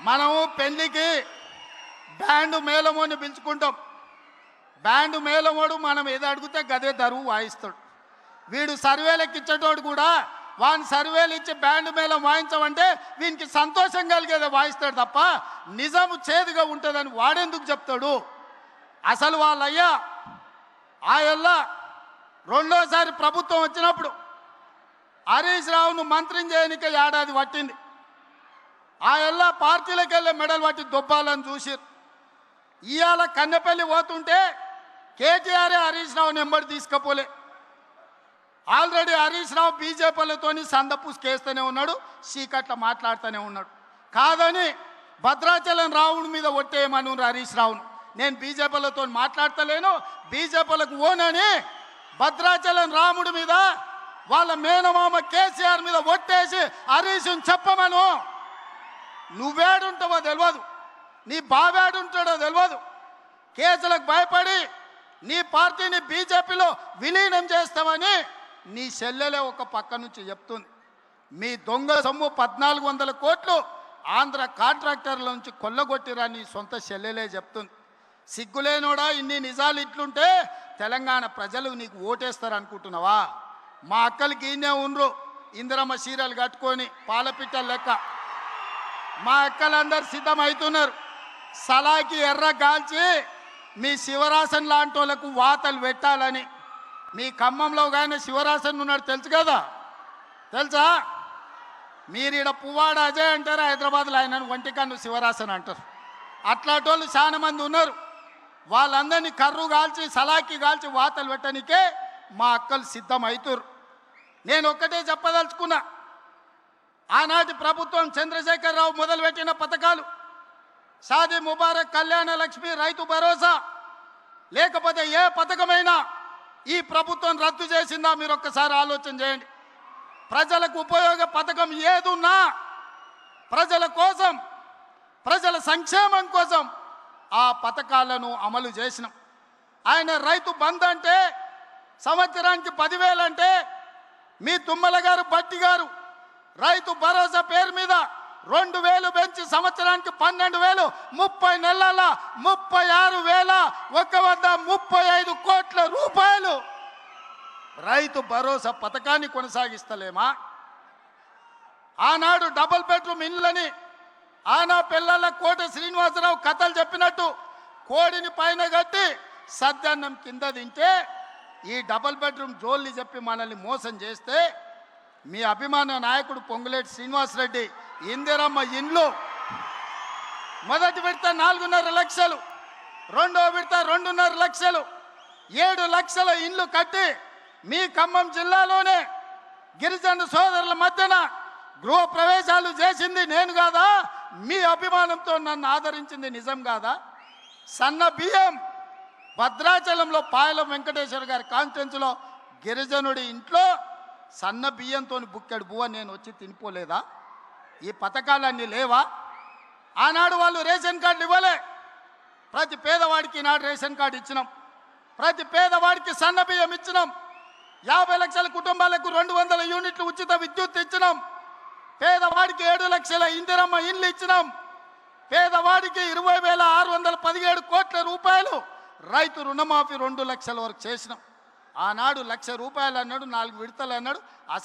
మనము పెళ్లికి band మేళమోని పిలుచుకుంటాం. Band మేళమోడు మనం ఏదో అడిగితే గదే దరువు వాయిస్తాడు. వీడు సర్వేలకు ఇచ్చేటోడు కూడా వాని సర్వేలు ఇచ్చి బ్యాండ్ మేళం వాయించమంటే వీనికి సంతోషం కలిగేదే వాయిస్తాడు తప్ప నిజము చేదుగా ఉంటుందని వాడెందుకు చెప్తాడు? అసలు వాళ్ళయ్యా ఆయల్లా రెండోసారి ప్రభుత్వం వచ్చినప్పుడు హరీష్ రావును మంత్రిని చేయనిక ఏడాది పట్టింది. ఆయల్లా పార్టీలకు వెళ్ళే మెడల్ పట్టి దొబ్బాలని చూసి ఇవాళ కన్నెపల్లి పోతుంటే కేటీఆర్ హరీష్ రావుని ఎంబడి తీసుకపోలే. ఆల్రెడీ హరీష్ రావు బీజేపీలతో సందపూసుకేస్తూనే ఉన్నాడు, చీకట్ల మాట్లాడుతూనే ఉన్నాడు. కాదని భద్రాచలం రావుని మీద ఒట్టేయమని హరీష్ రావును. నేను బీజేపీలతో మాట్లాడతలేను, బీజేపీలకు ఓనని భద్రాచలం రాముడి మీద వాళ్ళ మేనమామ కేసీఆర్ మీద ఒట్టేసి హరీష్ని చెప్పమను. నువ్వేడుంటావో తెలియదు, నీ బావేడుంటాడో తెలియదు. కేసులకు భయపడి నీ పార్టీని బీజేపీలో విలీనం చేస్తామని నీ చెల్లెలే ఒక పక్క నుంచి చెప్తుంది. మీ దొంగ సొమ్ము 1400 కోట్లు ఆంధ్ర కాంట్రాక్టర్ల నుంచి కొల్లగొట్టిరా నీ సొంత చెల్లెలే చెప్తుంది. సిగ్గులేనోడా, ఇన్ని నిజాలు ఇట్లుంటే తెలంగాణ ప్రజలు నీకు ఓటేస్తారు అనుకుంటున్నావా? మా అక్కలకి ఈయనే ఉండ్రు, ఇందిరమ్మ చీరలు కట్టుకొని పాలపిట్టలు లెక్క. మా అక్కలందరూ సిద్ధమవుతున్నారు. సలాకి ఎర్ర కాల్చి మీ శివరాసన్ లాంటి వాళ్ళకు వాతలు పెట్టాలని. మీ ఖమ్మంలో కానీ శివరాసన్ ఉన్నాడు తెలుసు కదా, తెలుసా? మీరు ఈడ పువ్వాడ అజయ్ అంటారు, హైదరాబాద్లో ఆయన ఒంటికన్ను శివరాసన్ అంటారు. అట్లాంటి వాళ్ళు చాలా మంది ఉన్నారు. వాళ్ళందరినీ కర్రు కాల్చి సలాకి కాల్చి వాతలు పెట్టడానికే మా అక్కలు సిద్ధమవుతారు. నేను ఒక్కటే చెప్పదలుచుకున్నా, ఆనాటి ప్రభుత్వం చంద్రశేఖరరావు మొదలుపెట్టిన పథకాలు షాదీ ముబారక్, కళ్యాణ లక్ష్మి, రైతు భరోసా, లేకపోతే ఏ పథకమైనా ఈ ప్రభుత్వం రద్దు చేసిందా మీరు ఒక్కసారి ఆలోచన చేయండి. ప్రజలకు ఉపయోగ పథకం ఏదున్నా ప్రజల కోసం, ప్రజల సంక్షేమం కోసం ఆ పథకాలను అమలు చేసినాం. ఆయన రైతు బంధు అంటే సంవత్సరానికి 10,000 అంటే మీ తుమ్మల గారు బట్టి గారు రైతు భరోసా పేరు మీద 2,000 పెంచి సంవత్సరానికి 12,000, 30 నెలల 36,135 కోట్ల రూపాయలు రైతు భరోసా పథకాన్ని కొనసాగిస్తలేమా? ఆనాడు డబుల్ బెడ్రూమ్ ఇళ్ళని ఆనా పిల్లల కోట శ్రీనివాసరావు కథలు చెప్పినట్టు కోడిని పైన కట్టి సద్దన్నం కింద తింటే ఈ డబుల్ బెడ్రూమ్ జోల్ని చెప్పి మనల్ని మోసం చేస్తే మీ అభిమాన నాయకుడు పొంగులేటి శ్రీనివాసరెడ్డి ఇందిరమ్మ ఇండ్లు మొదటి విడత 4.5 లక్షలు, రెండో విడత 2.5 లక్షలు, 7 లక్షల ఇండ్లు కట్టి మీ ఖమ్మం జిల్లాలోనే గిరిజన సోదరుల మధ్యన గృహ ప్రవేశాలు చేసింది నేను కాదా? మీ అభిమానంతో నన్ను ఆదరించింది నిజం కాదా? సన్న బియ్యం భద్రాచలంలో పాయలం వెంకటేశ్వర గారి కాన్స్టిట్యున్సీలో గిరిజనుడి ఇంట్లో సన్న బియ్యంతో బుక్కెడు బువ్వ నేను వచ్చి తినిపోలేదా? ఈ పథకాలన్నీ లేవా? ఆనాడు వాళ్ళు రేషన్ కార్డులు ఇవ్వలే. ప్రతి పేదవాడికి ఈనాడు రేషన్ కార్డు ఇచ్చినాం, ప్రతి పేదవాడికి సన్న బియ్యం ఇచ్చినాం, 50 లక్షల కుటుంబాలకు 200 యూనిట్లు ఉచిత విద్యుత్ ఇచ్చినాం, పేదవాడికి 7 లక్షల ఇందిరమ్మ ఇండ్లు ఇచ్చినాం, పేదవాడికి 20,617 కోట్ల రూపాయలు రైతు రుణమాఫీ 2 లక్షల వరకు చేసినాం. ఆనాడు 1,00,000 రూపాయలు అన్నాడు, 4 విడతలు అన్నాడు. అసలు